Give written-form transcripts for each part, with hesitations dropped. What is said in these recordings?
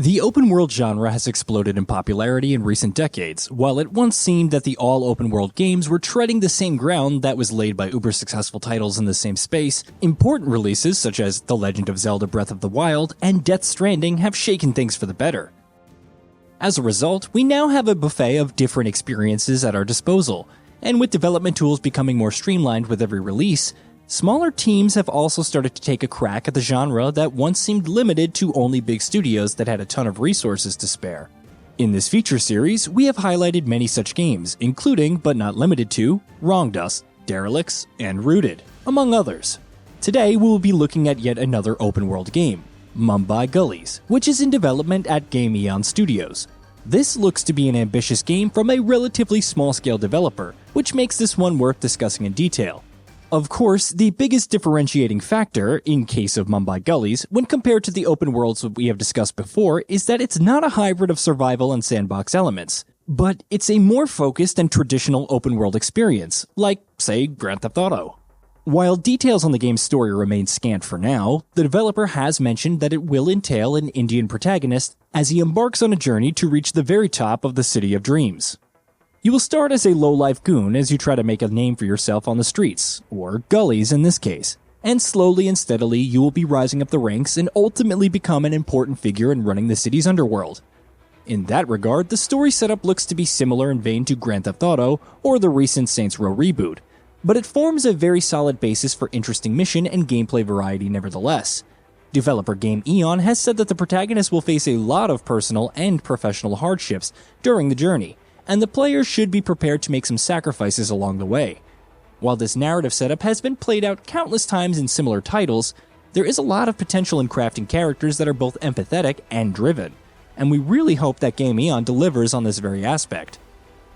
The open-world genre has exploded in popularity in recent decades. While it once seemed that the all-open-world games were treading the same ground that was laid by uber-successful titles in the same space, important releases such as The Legend of Zelda Breath of the Wild and Death Stranding have shaken things for the better. As a result, we now have a buffet of different experiences at our disposal, and with development tools becoming more streamlined with every release, smaller teams have also started to take a crack at the genre that once seemed limited to only big studios that had a ton of resources to spare. In this feature series, we have highlighted many such games, including, but not limited to, Wrongdust, Derelicts, and Rooted, among others. Today, we will be looking at yet another open-world game, Mumbai Gullies, which is in development at GameEon Studios. This looks to be an ambitious game from a relatively small-scale developer, which makes this one worth discussing in detail. Of course, the biggest differentiating factor, in case of Mumbai Gullies, when compared to the open worlds that we have discussed before, is that it's not a hybrid of survival and sandbox elements, but it's a more focused and traditional open world experience, like, say, Grand Theft Auto. While details on the game's story remain scant for now, the developer has mentioned that it will entail an Indian protagonist as he embarks on a journey to reach the very top of the City of Dreams. You will start as a lowlife goon as you try to make a name for yourself on the streets, or gullies in this case, and slowly and steadily you will be rising up the ranks and ultimately become an important figure in running the city's underworld. In that regard, the story setup looks to be similar in vein to Grand Theft Auto or the recent Saints Row reboot, but it forms a very solid basis for interesting mission and gameplay variety nevertheless. Developer GameEon has said that the protagonist will face a lot of personal and professional hardships during the journey, and the player should be prepared to make some sacrifices along the way. While this narrative setup has been played out countless times in similar titles, there is a lot of potential in crafting characters that are both empathetic and driven, and we really hope that GameEon delivers on this very aspect.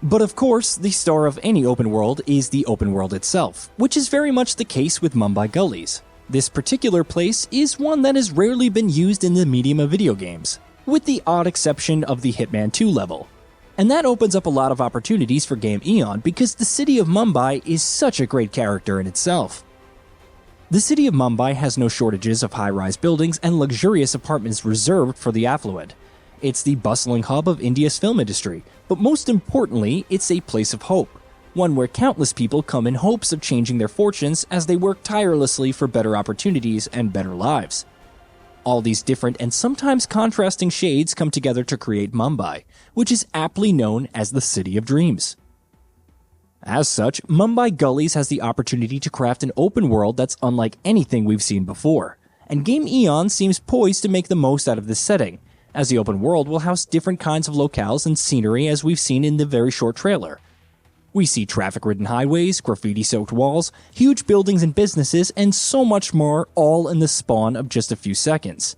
But of course, the star of any open world is the open world itself, which is very much the case with Mumbai Gullies. This particular place is one that has rarely been used in the medium of video games, with the odd exception of the Hitman 2 level. And that opens up a lot of opportunities for GameEon because the city of Mumbai is such a great character in itself. The city of Mumbai has no shortages of high-rise buildings and luxurious apartments reserved for the affluent. It's the bustling hub of India's film industry, but most importantly, it's a place of hope, one where countless people come in hopes of changing their fortunes as they work tirelessly for better opportunities and better lives. All these different and sometimes contrasting shades come together to create Mumbai, which is aptly known as the City of Dreams. As such, Mumbai Gullies has the opportunity to craft an open world that's unlike anything we've seen before, and GameEon seems poised to make the most out of this setting, as the open world will house different kinds of locales and scenery as we've seen in the very short trailer. We see traffic-ridden highways, graffiti-soaked walls, huge buildings and businesses, and so much more, all in the spawn of just a few seconds,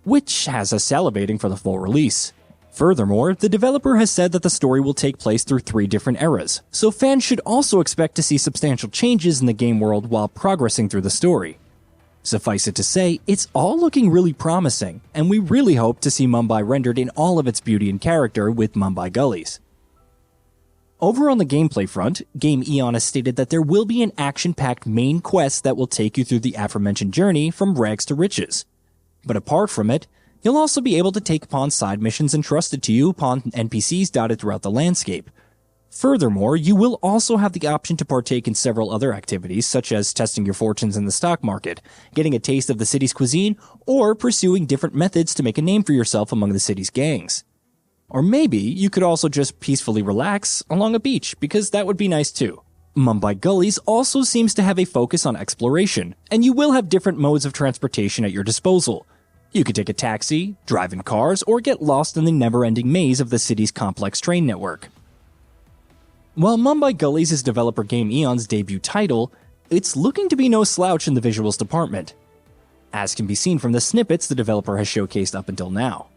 which has us salivating for the full release. Furthermore, the developer has said that the story will take place through 3 different eras, so fans should also expect to see substantial changes in the game world while progressing through the story. Suffice it to say, it's all looking really promising, and we really hope to see Mumbai rendered in all of its beauty and character with Mumbai Gullies. Over on the gameplay front, GameEon has stated that there will be an action-packed main quest that will take you through the aforementioned journey from rags to riches. But apart from it, you'll also be able to take upon side missions entrusted to you upon NPCs dotted throughout the landscape. Furthermore, you will also have the option to partake in several other activities such as testing your fortunes in the stock market, getting a taste of the city's cuisine, or pursuing different methods to make a name for yourself among the city's gangs. Or maybe you could also just peacefully relax along a beach, because that would be nice too. Mumbai Gullies also seems to have a focus on exploration, and you will have different modes of transportation at your disposal. You could take a taxi, drive in cars, or get lost in the never-ending maze of the city's complex train network. While Mumbai Gullies is developer GameEon's debut title, it's looking to be no slouch in the visuals department, as can be seen from the snippets the developer has showcased up until now.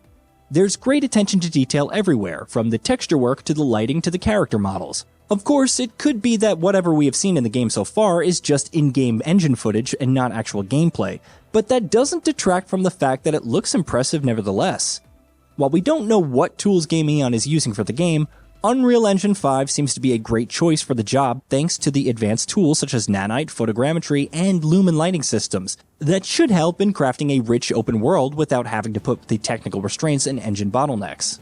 There's great attention to detail everywhere, from the texture work to the lighting to the character models. Of course, it could be that whatever we have seen in the game so far is just in-game engine footage and not actual gameplay, but that doesn't detract from the fact that it looks impressive nevertheless. While we don't know what tools GameEon is using for the game, Unreal Engine 5 seems to be a great choice for the job thanks to the advanced tools such as nanite, photogrammetry, and lumen lighting systems that should help in crafting a rich open world without having to put the technical restraints and engine bottlenecks.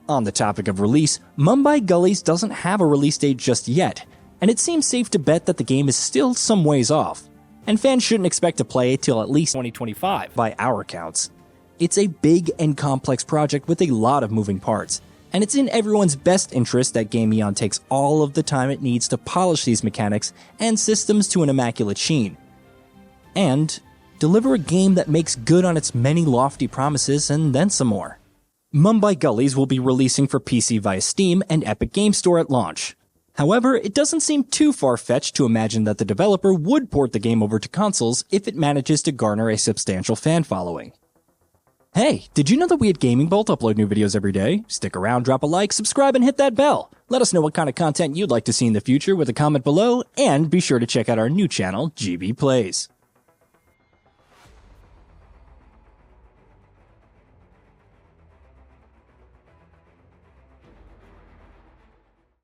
On the topic of release, Mumbai Gullies doesn't have a release date just yet, and it seems safe to bet that the game is still some ways off, and fans shouldn't expect to play it till at least 2025 by our counts. It's a big and complex project with a lot of moving parts, and it's in everyone's best interest that GameEon takes all of the time it needs to polish these mechanics and systems to an immaculate sheen, and deliver a game that makes good on its many lofty promises and then some more. Mumbai Gullies will be releasing for PC via Steam and Epic Game Store at launch. However, it doesn't seem too far-fetched to imagine that the developer would port the game over to consoles if it manages to garner a substantial fan following. Hey, did you know that we at GamingBolt upload new videos every day? Stick around, drop a like, subscribe, and hit that bell. Let us know what kind of content you'd like to see in the future with a comment below, and be sure to check out our new channel, GB Plays.